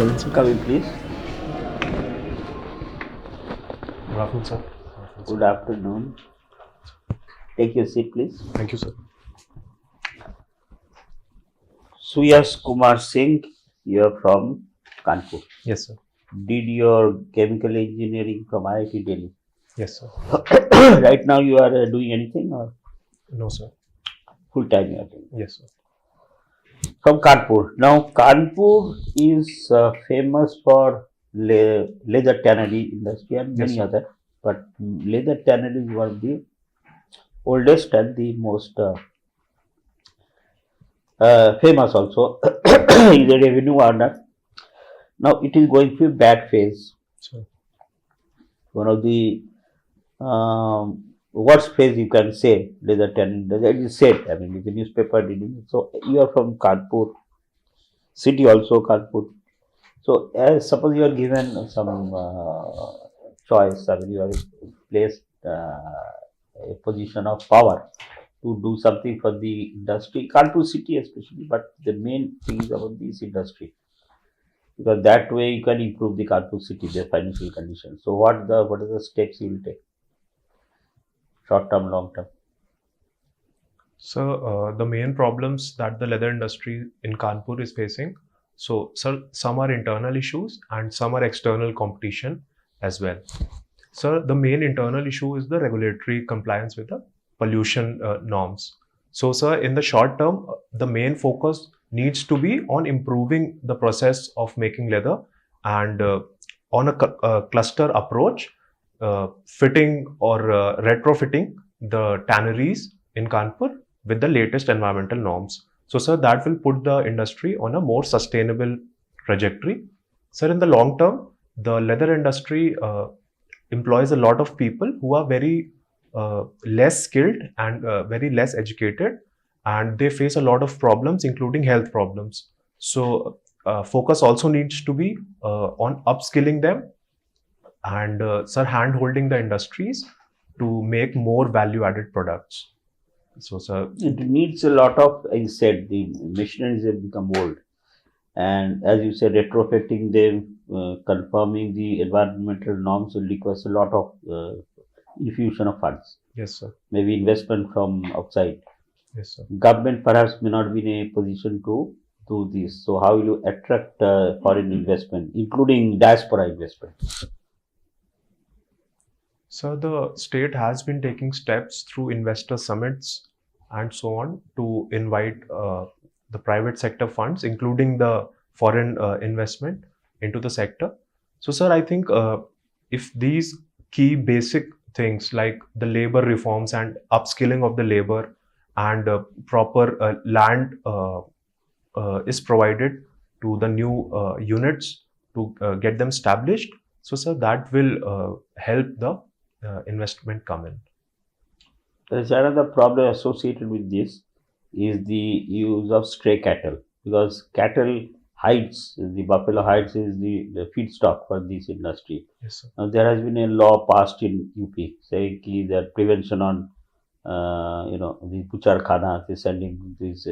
afternoon, sir. Come in, please. Good afternoon, sir. Good afternoon. Take your seat, please. Thank you, sir. Suyash Kumar Singh, you are from Kanpur. Yes, sir. Did your chemical engineering from IIT Delhi. Yes, sir. Right now you are doing anything or No, sir. full time you are doing? Yes, sir. From Kanpur. Now Kanpur is famous for leather tannery industry and many Yes, other, but leather tannery is one of the oldest and the most famous also. Is a revenue earner. Now it is going through a bad phase. sir. One of the worst phase you can say, leather tanning. It is said. I mean, it's a newspaper reading. So you are from Kanpur city, also Kanpur. So as suppose you are given some choice. I mean, you are placed a position of power to do something for the industry, Kanpur city especially. But the main thing is about this industry, because that way you can improve the Kanpur city, their financial conditions. So what are the steps you will take? Short term, long term. So, the main problems that the leather industry in Kanpur is facing. So, sir, some are internal issues and some are external competition as well. So, the main internal issue is the regulatory compliance with the pollution norms. So, sir, in the short term, the main focus needs to be on improving the process of making leather and on a cluster approach, fitting or retrofitting the tanneries in Kanpur with the latest environmental norms. So, sir, that will put the industry on a more sustainable trajectory. Sir, in the long term, the leather industry employs a lot of people who are very less skilled and very less educated, and they face a lot of problems, including health problems. So, focus also needs to be on upskilling them and, sir, hand holding the industries to make more value added products. So, sir, It needs a lot of, as you said, the machineries have become old. And as you said, retrofitting them, confirming the environmental norms will require a lot of infusion of funds, yes, sir. maybe investment from outside. Yes, sir. Government perhaps may not be in a position to do this. So how will you attract foreign investment, including diaspora investment? So the state has been taking steps through investor summits and so on to invite the private sector funds, including the foreign investment into the sector. So, sir, I think if these key basic things like the labor reforms and upskilling of the labor and proper land is provided to the new units to get them established, so, sir, that will help the investment come in. There's another problem associated with this is the use of stray cattle, because cattle hides, the buffalo hides is the feedstock for this industry. Yes, sir. Now there has been a law passed in UP saying that prevention on the butcher khana is sending these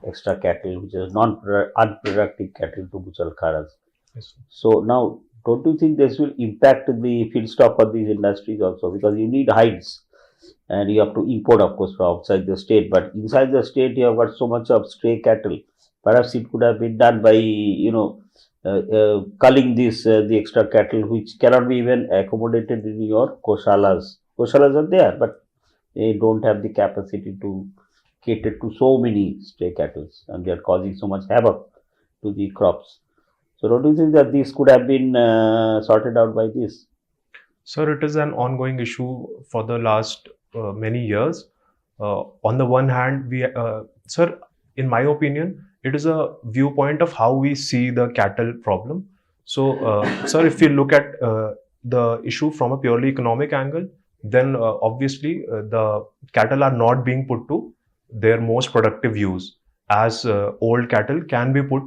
extra cattle, which is unproductive cattle, to butcher khanas. Yes, sir. So now, don't you think this will impact the feedstock for these industries also? Because you need hides and you have to import, of course, from outside the state. But inside the state, you have got so much of stray cattle. Perhaps it could have been done by, culling the extra cattle, which cannot be even accommodated in your koshalas. Koshalas are there, but they don't have the capacity to cater to so many stray cattle, and they are causing so much havoc to the crops. So don't you think that this could have been sorted out by this? Sir, it is an ongoing issue for the last many years. On the one hand, sir, in my opinion, it is a viewpoint of how we see the cattle problem. So, sir, if you look at the issue from a purely economic angle, then obviously the cattle are not being put to their most productive use, as old cattle can be put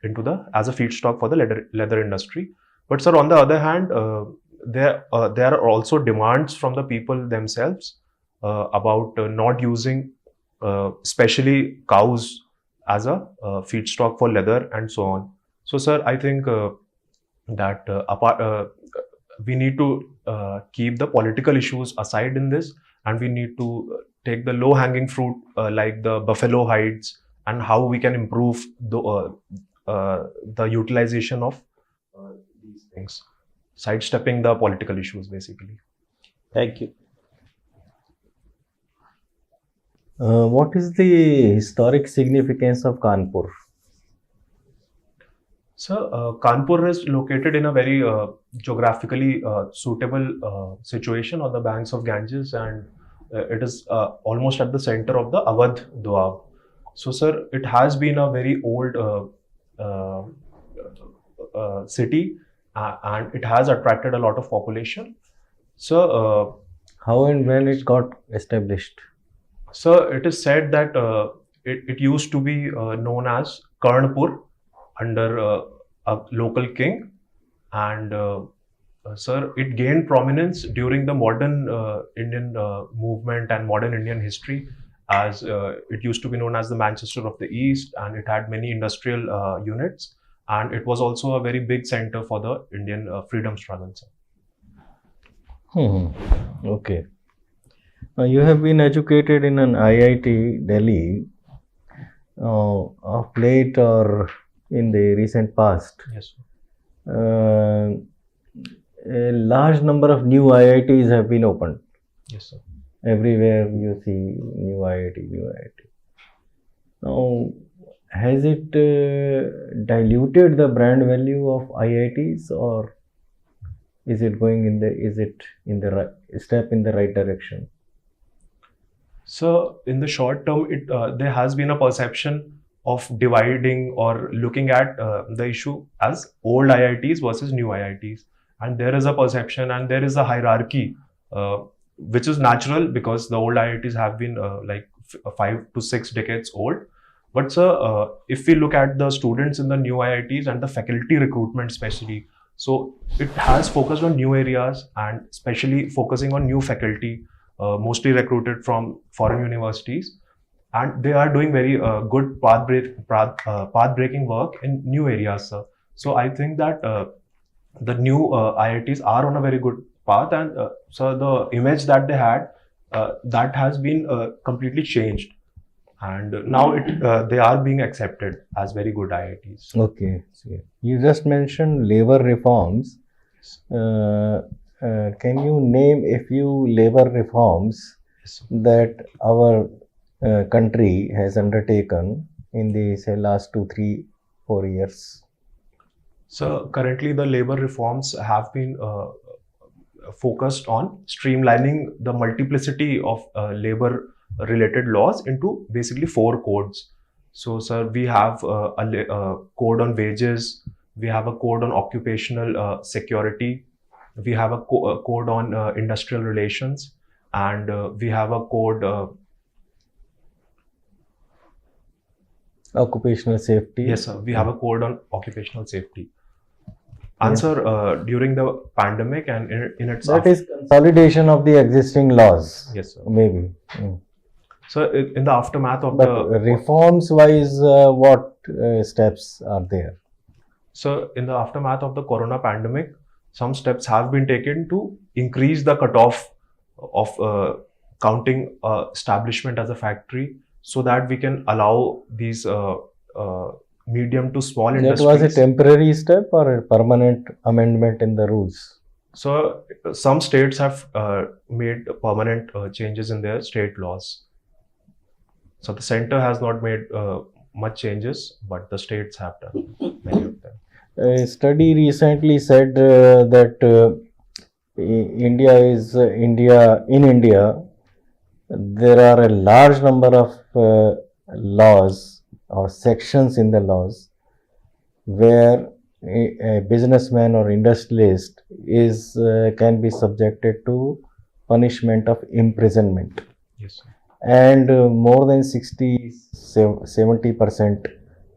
into the as a feedstock for the leather industry. But, sir, on the other hand, there are also demands from the people themselves about not using especially cows as a feedstock for leather and so on. So, sir, I think that we need to keep the political issues aside in this, and we need to take the low-hanging fruit like the buffalo hides and how we can improve the utilization of these things, sidestepping the political issues basically. Thank you. What is the historic significance of Kanpur? So, Kanpur is located in a very geographically suitable situation on the banks of Ganges, and it is almost at the center of the Awadh Doab. So, sir, it has been a very old uh, city, and it has attracted a lot of population. So, How and when it got established? so it is said that it used to be known as Karnpur under a local king, and sir, it gained prominence during the modern Indian movement and modern Indian history, as it used to be known as the Manchester of the East, and it had many industrial units, and it was also a very big center for the Indian freedom struggle, sir. Okay. You have been educated in an IIT Delhi of late or in the recent past. Yes, sir. A large number of new IITs have been opened. Yes, sir. Everywhere you see new IIT, new IIT. Now, has it diluted the brand value of IITs, or is it going in the right step in the right direction? So, in the short term, there has been a perception of dividing or looking at the issue as old IITs versus new IITs, and there is a perception and there is a hierarchy, which is natural because the old IITs have been 5 to 6 decades old. But sir, if we look at the students in the new IITs and the faculty recruitment, especially, so it has focused on new areas and especially focusing on new faculty, mostly recruited from foreign universities, and they are doing very good path-breaking work in new areas, sir. So I think that the new IITs are on a very good path, and so the image that they had, that has been completely changed, and now they are being accepted as very good IITs. Okay. So you just mentioned labor reforms. Can you name a few labor reforms Yes, sir. that our country has undertaken in the say last 2, 3, 4 years? So currently the labor reforms have been focused on streamlining the multiplicity of labor related laws into basically 4 codes. So, sir, we have a code on wages, we have a code on occupational security, we have a code on industrial relations, and we have a code. Occupational safety. Yes, sir, we have a code on occupational safety. And sir, during the pandemic and in its That is consolidation of the existing laws. yes, sir. Maybe. So in the aftermath of But the reforms wise, what steps are there? so in the aftermath of the corona pandemic, some steps have been taken to increase the cutoff of counting establishment as a factory, so that we can allow these medium to small That industries. was a temporary step or a permanent amendment in the rules? So some states have made permanent changes in their state laws. So the center has not made much changes, but the states have done many of them. A study recently said that in India, there are a large number of laws or sections in the laws where a businessman or industrialist can be subjected to punishment of imprisonment, Yes, sir. and more than 60-70%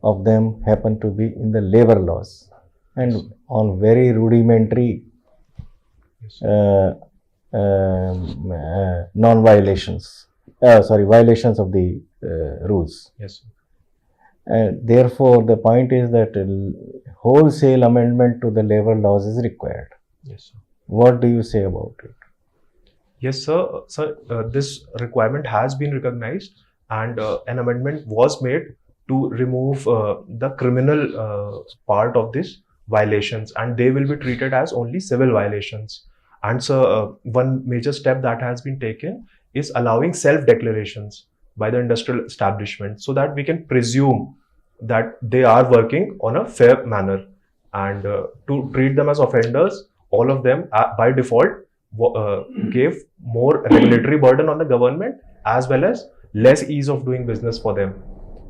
of them happen to be in the labor laws and on very rudimentary Yes, sir. violations of the rules. Yes, sir. And therefore, the point is that wholesale amendment to the labor laws is required. Yes, sir. What do you say about it? Yes, sir. Sir, this requirement has been recognized, and an amendment was made to remove the criminal part of this violations, and they will be treated as only civil violations. And so, one major step that has been taken is allowing self-declarations by the industrial establishment, so that we can presume that they are working on a fair manner, and to treat them as offenders, all of them by default gave more regulatory burden on the government, as well as less ease of doing business for them.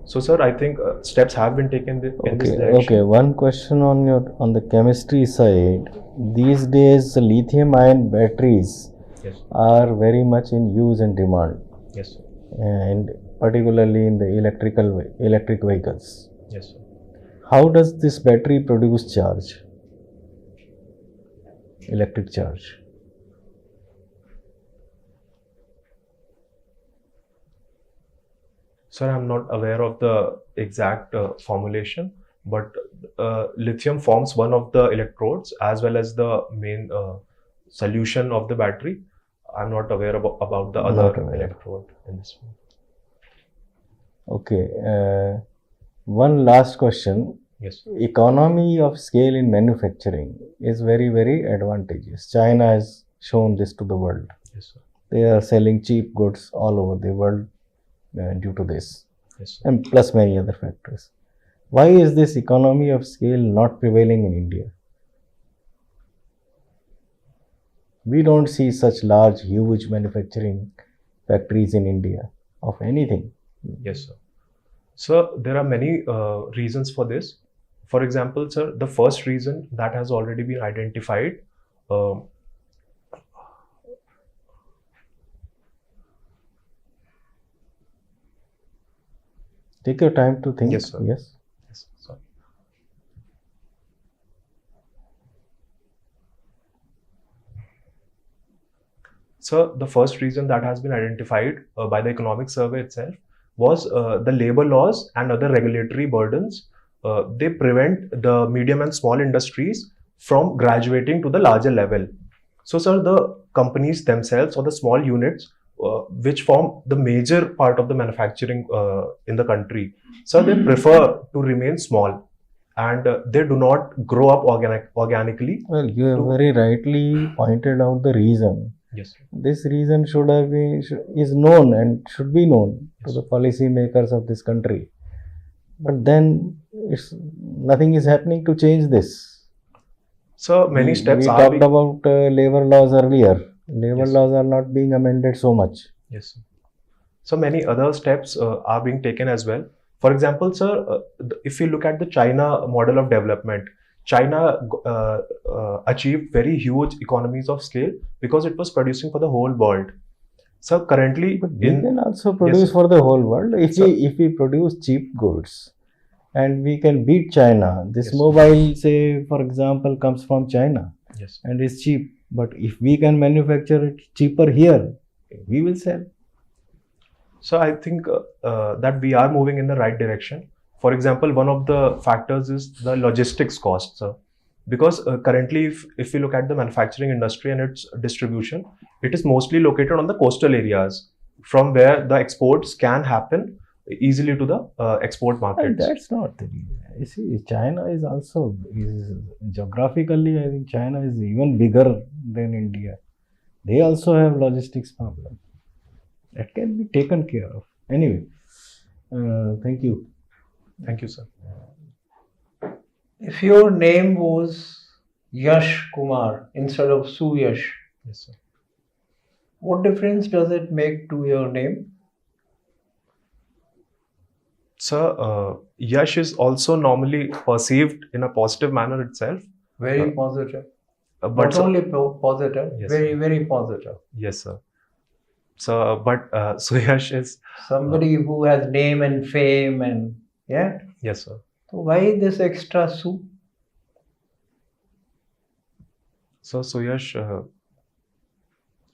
So, sir, I think steps have been taken in this direction. Okay. One question on the chemistry side. These days, lithium-ion batteries Yes, are very much in use and demand, yes, sir. and particularly in the electric vehicles. Yes, sir. How does this battery produce charge? Electric charge. Sir, I'm not aware of the exact formulation, but lithium forms one of the electrodes as well as the main solution of the battery. I'm not aware about the Not other aware. electrode in this one. Okay. One last question. Yes, sir. Economy of scale in manufacturing is very, very advantageous. China has shown this to the world. Yes, sir. They are selling cheap goods all over the world due to this, Yes, sir. and plus many other factors. Why is this economy of scale not prevailing in India? We don't see such large, huge manufacturing factories in India of anything. Yes, sir. So there are many reasons for this. For example, sir, the first reason that has already been identified. Take your time to think. Yes, sir. Yes. Yes, sorry. So the first reason that has been identified by the economic survey itself was the labor laws and other regulatory burdens. They prevent the medium and small industries from graduating to the larger level. So, sir, the companies themselves or the small units which form the major part of the manufacturing in the country, so they prefer to remain small, and they do not grow up organically. Well, you have To- very rightly pointed out the reason. Yes, sir. This reason is known and should be known to the policy makers of this country. But then nothing is happening to change this. So many steps we are talked being, about labor laws earlier. Labor Yes. laws are not being amended so much. yes, sir. So many other steps are being taken as well. For example, sir, if you look at the China model of development, China achieved very huge economies of scale because it was producing for the whole world. So currently, But we can also produce Yes, sir. for the whole world. Sir. If we produce cheap goods and we can beat China, this Yes, sir. mobile, say for example, comes from China yes, and is cheap. But if we can manufacture it cheaper here, we will sell. so I think that we are moving in the right direction. For example, one of the factors is the logistics cost, sir. Because currently, if we look at the manufacturing industry and its distribution, it is mostly located on the coastal areas from where the exports can happen easily to the export And markets. that's not the reason. You see, China is also geographically, I think China is even bigger than India. They also have logistics problem. That can be taken care of. Anyway, thank you. Thank you, sir. If your name was Yash Kumar instead of Suyash, Yes, sir. what difference does it make to your name? Sir, Yash is also normally perceived in a positive manner itself. Very positive. But Not sir, only positive, Yes, very, sir. very positive. yes, sir. So, but Suyash is, Somebody who has name and fame and yeah. yes, sir. So why this extra Su? So Suyash,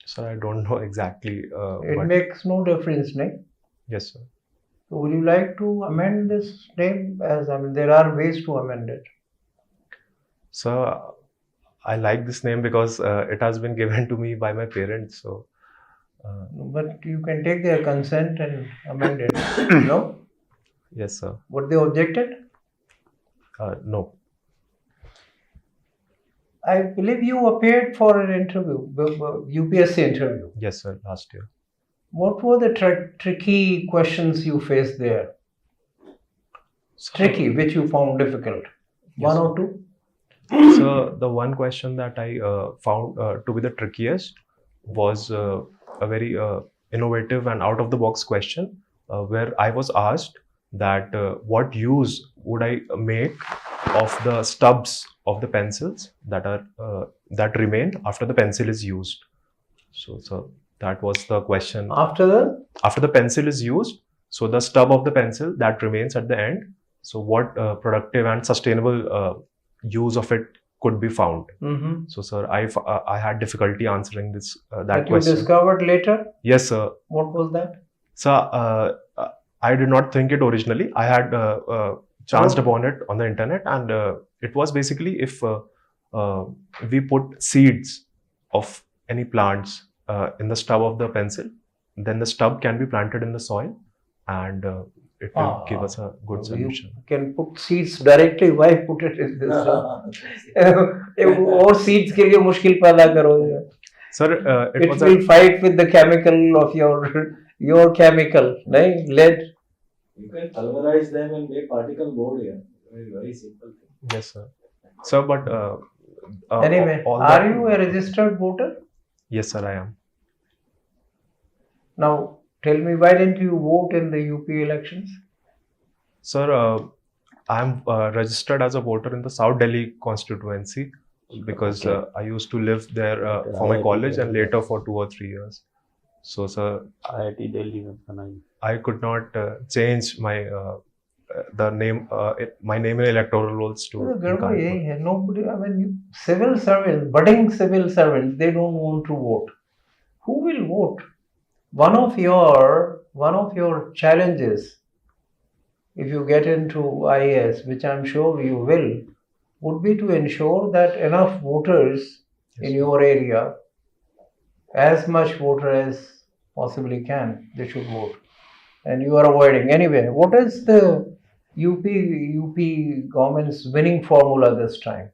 sir, I don't know exactly, It but makes no difference, right? yes, sir. So would you like to amend this name? As I mean, there are ways to amend it. So I like this name because it has been given to me by my parents. So But you can take their consent and amend it. No? yes, sir. Would they objected? No. I believe you appeared for an interview, UPSC interview. Yes, sir. Last year. What were the tricky questions you faced there? So, Tricky, which you found difficult? Yes, One sir. or two? So the one question that I found to be the trickiest was a very innovative and out of the box question where I was asked that what use would I make of the stubs of the pencils that remain after the pencil is used. So that was the question. After the pencil is used, so the stub of the pencil that remains at the end. So what productive and sustainable use of it could be found. Mm-hmm. So, sir, I had difficulty answering this that That you question. discovered later? Yes, sir. What was that? So, I did not think it originally. I had chanced upon it on the internet, and it was basically if we put seeds of any plants in the stub of the pencil, then the stub can be planted in the soil, and it will give us a good solution. You can put seeds directly. Why put it in this? और seeds के लिए मुश्किल पैदा करोगे. Sir, it will fight with the chemical of your chemical, right? Lead. You can pulverize them and make particle board here. Very simple thing. Yes, sir. Sir, but anyway, are you a registered voter? Yes, sir, I am. Now, tell me, why didn't you vote in the UP elections? Sir, I am registered as a voter in the South Delhi constituency because I used to live there for my college and later for 2 or 3 years. So, sir, IIT Delhi. I could not change my my name in electoral rolls to. Nobody. I mean, civil servants, budding civil servants, they don't want to vote. Who will vote? One of your challenges, if you get into IAS, which I'm sure you will, would be to ensure that enough voters in your area, as much voter as possibly can, they should vote. And you are avoiding. Anyway, what is the UP government's winning formula this time?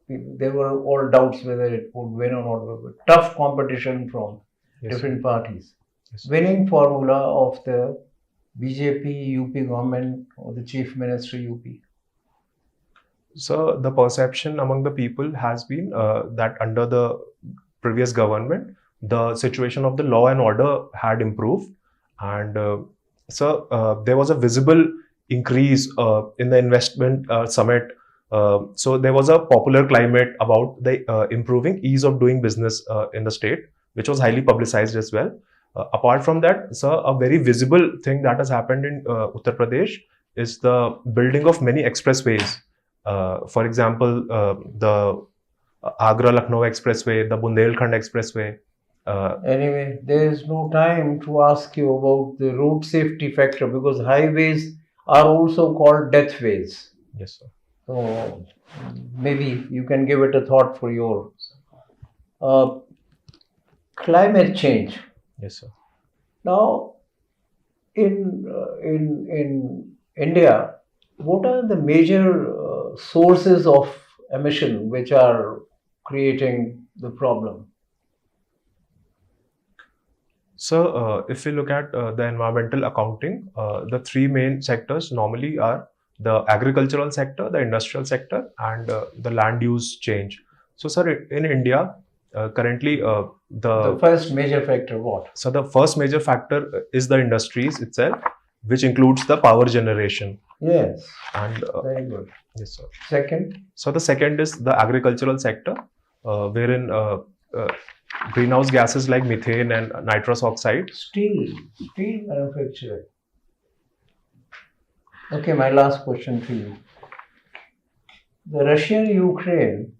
There were all doubts whether it would win or not. Tough competition from different parties. Winning formula of the BJP UP government or the Chief Minister UP. So the perception among the people has been that under the previous government, the situation of the law and order had improved, and there was a visible increase in the investment summit. So there was a popular climate about the improving ease of doing business in the state, which was highly publicized as well. Apart from that, sir, a very visible thing that has happened in Uttar Pradesh is the building of many expressways. For example, the Agra-Lucknow Expressway, the Bundelkhand Expressway. Anyway, there is no time to ask you about the road safety factor because highways are also called deathways. Yes, sir. So maybe you can give it a thought for your climate change. Yes, sir. Now, in India, what are the major sources of emission which are creating the problem? So, if we look at the environmental accounting, the three main sectors normally are the agricultural sector, the industrial sector, and the land use change. So, sir, in India, currently the first major factor what? So, the first major factor is the industries itself, which includes the power generation. Yes. And very good. Yes, sir. Second? So, the second is the agricultural sector, wherein greenhouse gases like methane and nitrous oxide. Steel manufacturing. Okay, my last question to you. The Russia-Ukraine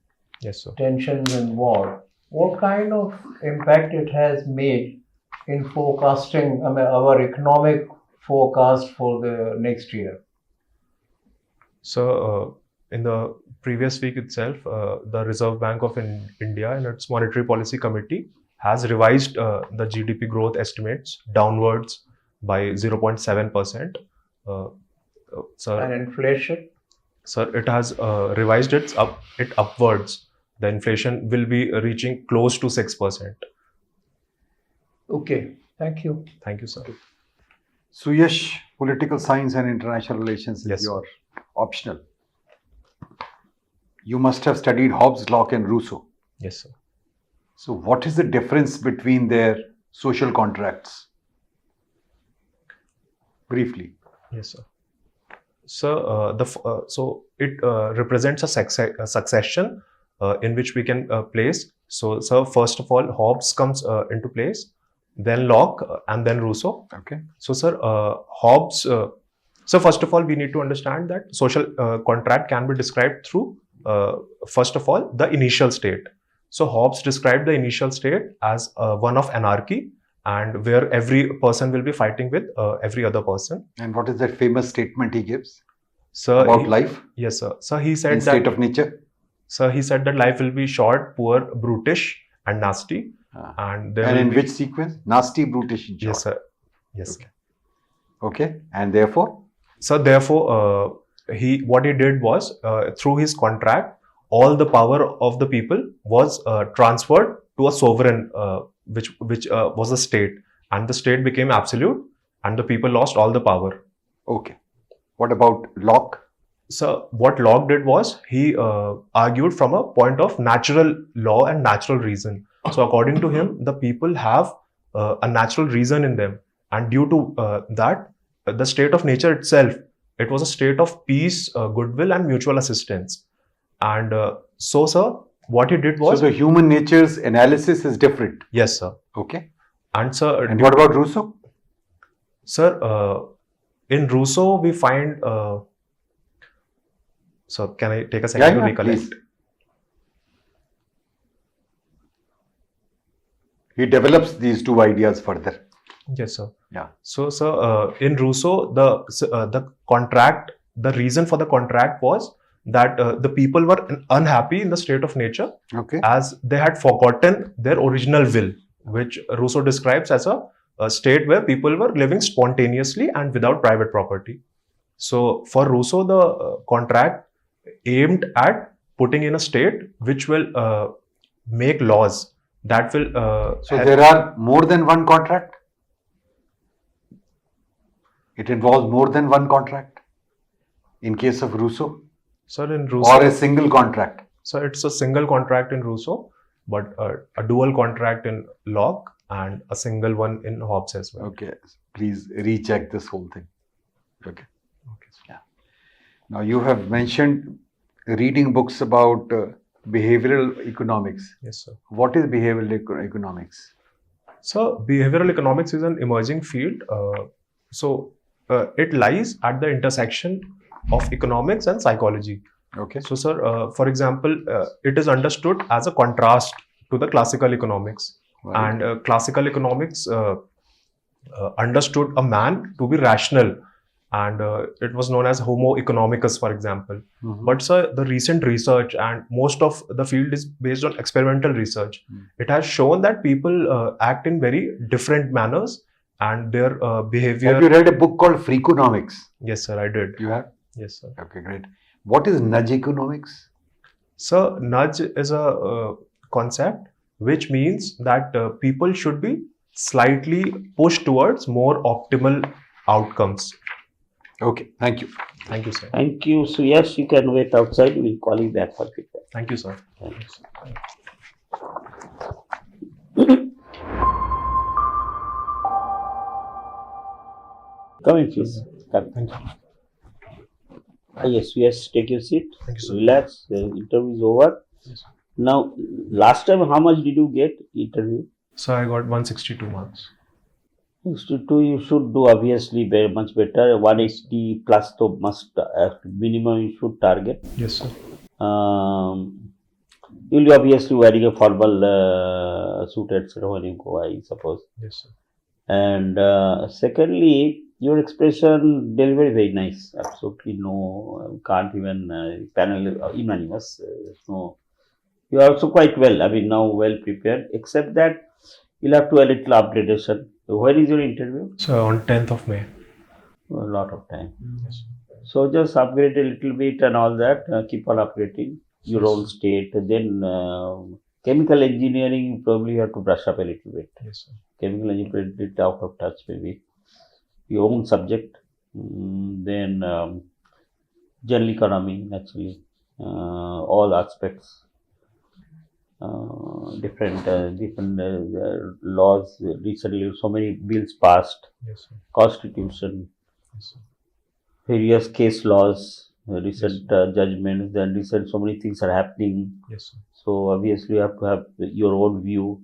tensions and war, what kind of impact it has made in forecasting our economic forecast for the next year? So, in the previous week itself, the Reserve Bank of India and its Monetary Policy Committee has revised the GDP growth estimates downwards by 0.7%. Sir, And inflation? sir, it has revised it upwards. The inflation will be reaching close to 6%. Okay, thank you. Thank you, sir. Suyash, political science and international relations is Yes, sir. your optional. You must have studied Hobbes, Locke, and Rousseau. Yes, sir. So, what is the difference between their social contracts? Briefly. Yes, sir. So, so it represents a succession in which we can place. So, first of all, Hobbes comes into place, then Locke, and then Rousseau. Okay. So, sir, Hobbes. So, first of all, we need to understand that social contract can be described through, first of all, the initial state. So, Hobbes described the initial state as one of anarchy, and where every person will be fighting with every other person. And what is that famous statement he gives So, about life yes, sir. So he in said state that. of nature? So he said that life will be short, poor, brutish, and nasty, and there And will in be, which sequence? Nasty, brutish, and yes, short. sir. Yes. Okay. Okay. And therefore, So therefore, what he did was through his contract, all the power of the people was transferred to a sovereign, which was a state, and the state became absolute, and the people lost all the power. okay. What about Locke? So what Locke did was he argued from a point of natural law and natural reason. So according to him, the people have a natural reason in them, and due to that, the state of nature itself, it was a state of peace, goodwill, and mutual assistance. And so, sir, what he did was, So, the human nature's analysis is different. yes, sir, Okay. and sir, And what about Rousseau? sir, in Rousseau we find. So can I take a second to recollect? please. He develops these two ideas further. Yes, sir. Yeah. So, sir, in Rousseau, the contract, the reason for the contract was that the people were unhappy in the state of nature Okay. as they had forgotten their original will, which Rousseau describes as a state where people were living spontaneously and without private property. So, for Rousseau, the contract aimed at putting in a state which will make laws that will. So, there are more than one contract? It involves more than one contract in case of Rousseau, Sir, in Rousseau, or a single contract. so it's a single contract in Rousseau, but a dual contract in Locke and a single one in Hobbes as well. Okay, please recheck this whole thing. Okay. Okay, sir. Now, you have mentioned reading books about behavioral economics. Yes, sir. What is behavioral economics? So, behavioral economics is an emerging field. It lies at the intersection of economics and psychology. Okay. So, sir, for example, it is understood as a contrast to the classical economics. Right. And classical economics understood a man to be rational, and it was known as Homo economicus, for example. Mhm. But sir, the recent research and most of the field is based on experimental research. It has shown that people act in very different manners, and their behavior. Have you read a book called Freakonomics? Yes, sir, I did. You have? Yes, sir. Okay, great. What is nudge economics? So, nudge is a concept which means that people should be slightly pushed towards more optimal outcomes. Okay, thank you. Thank you, sir. Thank you, Suyash. You can wait outside. We'll call you back for feedback. Thank you, sir. Come in, please. Come. Thank you. Yes, Suyash, take your seat. Thank you, sir. Relax. The interview is over. Yes, sir. Now, last time, how much did you get interview? So, I got 162 marks. 62, you should do obviously very much better. 180 plus to must minimum you should target. Yes, sir. You'll be obviously wearing a formal suit, etc. when you go, I suppose. Yes, sir. And secondly, Your expression delivery very nice. Absolutely no, can't even panel unanimous. No, you are also quite well. I mean, now well prepared. Except that you'll have to a little upgradation. Where is your interview? So on 10th of May. A lot of time. Yes. So just upgrade a little bit and all that. Keep on upgrading your Yes. own state. Then chemical engineering, you probably have to brush up a little bit. Yes, sir. Chemical engineering, a bit out of touch maybe. Your own subject. Then general economy, naturally. All aspects. Different laws. Recently, so many bills passed. Yes, sir. Constitution. Yes, sir. Various case laws, recent judgments, then recent so many things are happening. Yes, sir. So obviously you have to have your own view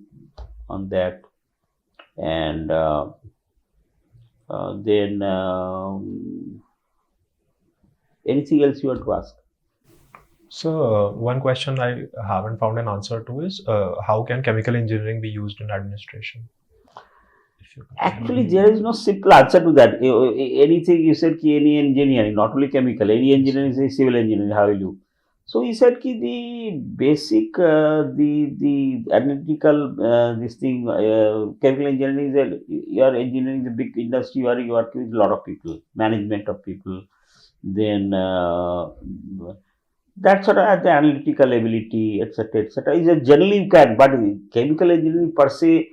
on that, and then anything else you want to ask? So one question I haven't found an answer to is how can chemical engineering be used in administration? If you could- Actually, there is no simple answer to that. Anything you said, ki any engineering, not only chemical, any engineering, say civil engineering, how will you? So he said ki the basic, the analytical, this thing, chemical engineering is you are engineering the big industry, you are working with a lot of people, management of people, then that sort of has the analytical ability, etc., etc. Is a generally you can, but chemical engineering per se,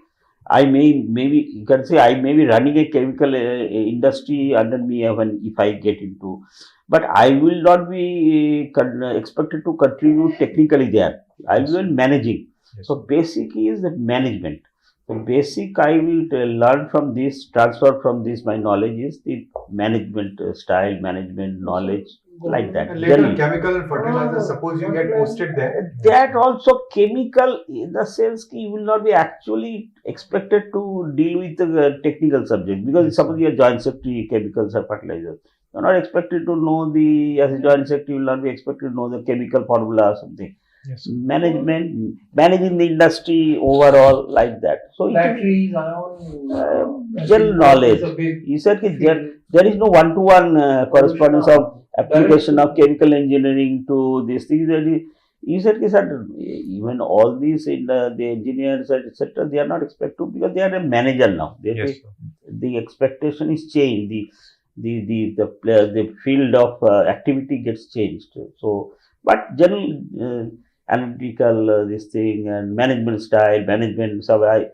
maybe you can say I may be running a chemical industry under me when if I get into, but I will not be expected to contribute technically there. I will be managing. Yes, So basic is the management. So basic I will learn from this, transfer from this. My knowledge is the management style, management knowledge, like that. And later, Generally. chemical and fertilizer, suppose you get posted there. That also chemical in the sense ki you will not be actually expected to deal with the technical subject, because suppose you are joint secretary chemicals or fertilizers, you are not expected to know the, as a joint secretary you will not be expected to know the chemical formula or something. Yes, sir. Management, managing the industry overall, like that. So Batteries, ion, general knowledge. is a big You said ki field. there is no one-to-one correspondence of application of chemical engineering to these things. You said ki, sir, even all these in the engineers, etc., they are not expected to, because they are a manager now. Yes, sir. The expectation is changed. The field of activity gets changed. So, but general analytical this thing and management style, management. So I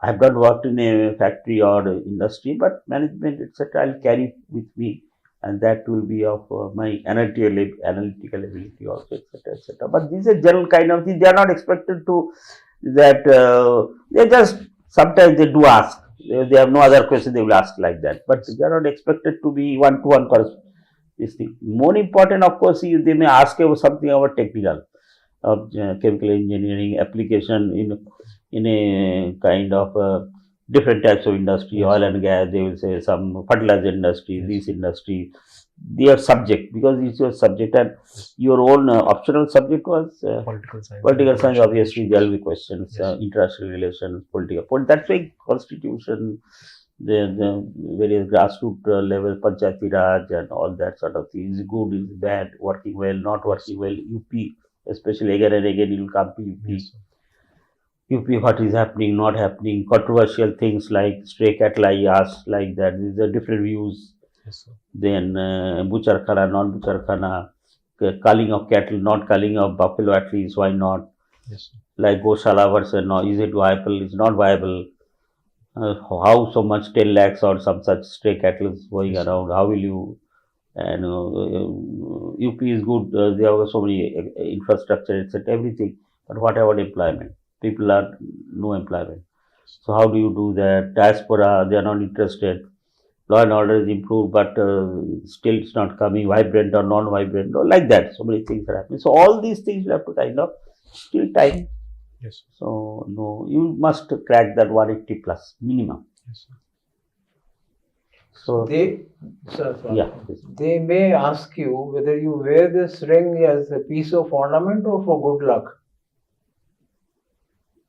have not worked in a factory or industry, but management, etc., I'll carry with me, and that will be of my analytical ability also, etc., etc. But these are general kind of things. They are not expected to that. They just sometimes they do ask. They have no other question. They will ask like that. But they are not expected to be one-to-one correspondence. This thing. More important, of course, is they may ask about something about technical of chemical engineering application in a kind of different types of industry, Yes. oil and gas. They will say some fertilizer industry, Yes. this industry. Their subject, because it's your subject, and your own optional subject was Political science. political and science. international Obviously, relations. there will be questions, Yes. international relations, political. That's why constitution, the various grassroots level, Panchayati Raj and all that sort of thing is good, is bad, working well, not working well. UP, especially again and again, you will come to UP. Yes, sir. UP, what is happening, not happening, controversial things like stray cattle IAS, like that. These are different views. Yes, sir. Then butcher khana, non-butcher khana, culling of cattle, not culling of buffalo at least, why not? Yes, sir. Like Goshala versus no, is it viable, is not viable? How so much 10 lakhs or some such stray cattle is going Yes, sir. around? How will you? And UP is good, they have so many infrastructure, etc., everything. But what about employment? People are no employment. So how do you do that? Diaspora, they are not interested. Law and order is improved, but still it's not coming, vibrant or non-vibrant, or like that. So many things are happening. So all these things you have to kind of still time. Yes, sir. So no, you must crack that 180 plus minimum. Yes, sir. So Sir, yeah, they may ask you whether you wear this ring as a piece of ornament or for good luck.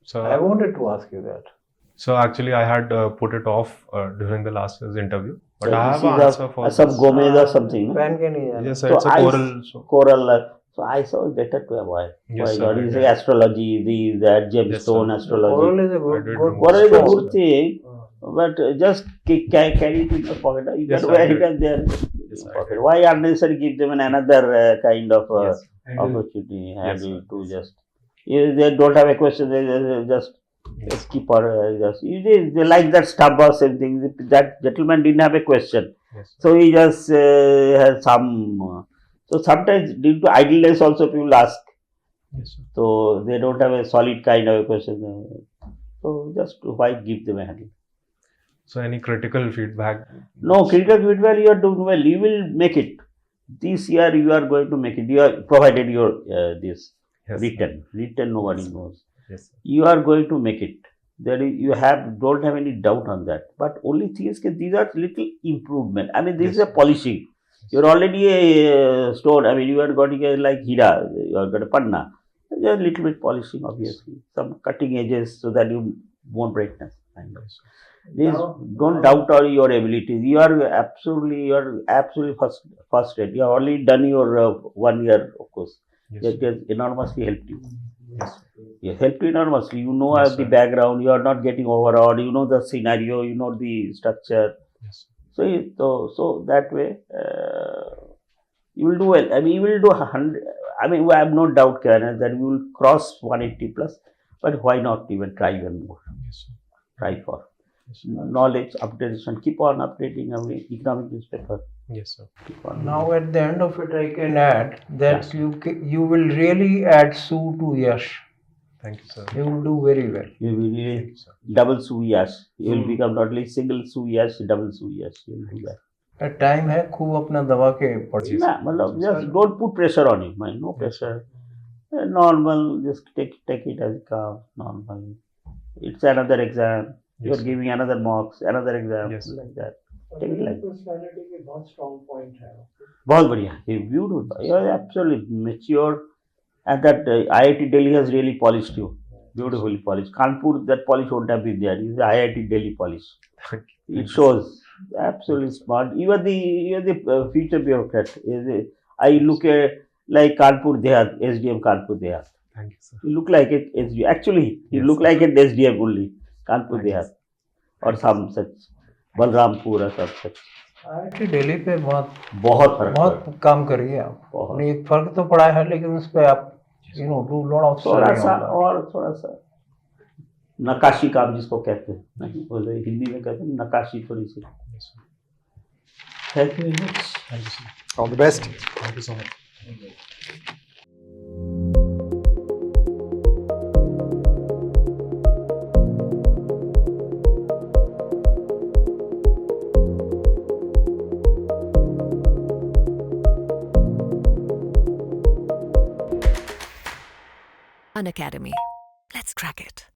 So I wanted to ask you that. So actually, I had put it off during the last year's interview. But So I this have an is answer for some this. Gomez or something. No? Pan के नहीं जाना Yes, sir. So It's a coral. So. coral. So I saw it better to avoid. Yes, Why sir, not? I It's did. like astrology, that gemstone sir. astrology. coral is a I good did good remove Coral is a stone. good thing, but just carry it in your pocket. You Yes, can I wear did. it and there Yes, in I pocket. did. Why unnecessary give them another kind of Yes. opportunity handle sir. to just if they don't have a question, they just Yes. keep or just they like that stub or something. That gentleman didn't have a question, Yes. Sir. so he just has some. So sometimes due to idleness also people ask. Yes, sir. So they don't have a solid kind of a question. So just why give them a handle? So any critical feedback? No, critical feedback you are doing well. You will make it. This year you are going to make it. You are provided your this Yes, sir. written nobody knows. Yes, sir. You are going to make it. There is, you don't have any doubt on that. But only thing is that these are little improvement. I mean, this Yes, is a sir. polishing. You're already a stone. I mean, you are got a, like Hira. You are got a panna. Just a little bit polishing, obviously. Some cutting edges so that you won't brightness. Kind of. Yes, sir. Please don't doubt all your abilities. You are absolutely first rate. You have already done your 1 year, of course. Yes, It sir. has enormously helped you. Yes, sir. It helped you enormously. You know Yes, the sir. background. You are not getting overawed. You know the scenario. You know the structure. Yes, sir. So that way you will do well. I mean, you will do 100. I mean, I have no doubt, Kiran, that you will cross 180 plus. But why not even try even more? Yes, sir. Try for. Yes, sir. Knowledge updation, keep on updating our economic newspaper. Yes, sir. Keep on. Now at the end of it, I can add that Yes. you will really add Sue to Yash. Thank you, sir. You will do very well. You will Thank really you, sir. double Suyash. You will become not only single Suyash, double Suyash. You will do that. Time है खूब अपना दबा के पढ़िए Nah, matlab, just don't put pressure on it, man. No Yes, pressure. Normal, just take it as it comes. Normal. It's another exam. Yes, You're sir. giving another marks, another exam, Yes. like that. Take it like that. Personality के बहुत strong point है बहुत बढ़िया. Beautiful. You're absolutely mature. And that IIT Delhi has really polished you. Beautifully polished. Kanpur, that polish won't have been there. It's the IIT Delhi polish. Thank you. It shows. Absolutely smart. You are the future bureaucrat. I look at like Kanpur Dehat, SDM Kanpur Dehat. Thank you, sir. You look like it SDM. Actually, you Yes, look sir. like an SDM only. Kanpur Thank you, Dehat. sir. Or some such. Balrampur or some such. IIT Delhi पे बहुत बहुत फर्क पड़ा. बहुत काम करिए आप बहुत. अपने एक फर्क तो पड़ा है लेकिन उस पर आप डू लॉट ऑफ थोड़ा सा और थोड़ा सा नकाशी काम जिसको कहते हैं नहीं वो हिंदी में कहते हैं नकाशी थोड़ी सी. Yes, sir. Thank you very much. Thank you, sir. All the best. Thank you so much. Unacademy. Let's crack it.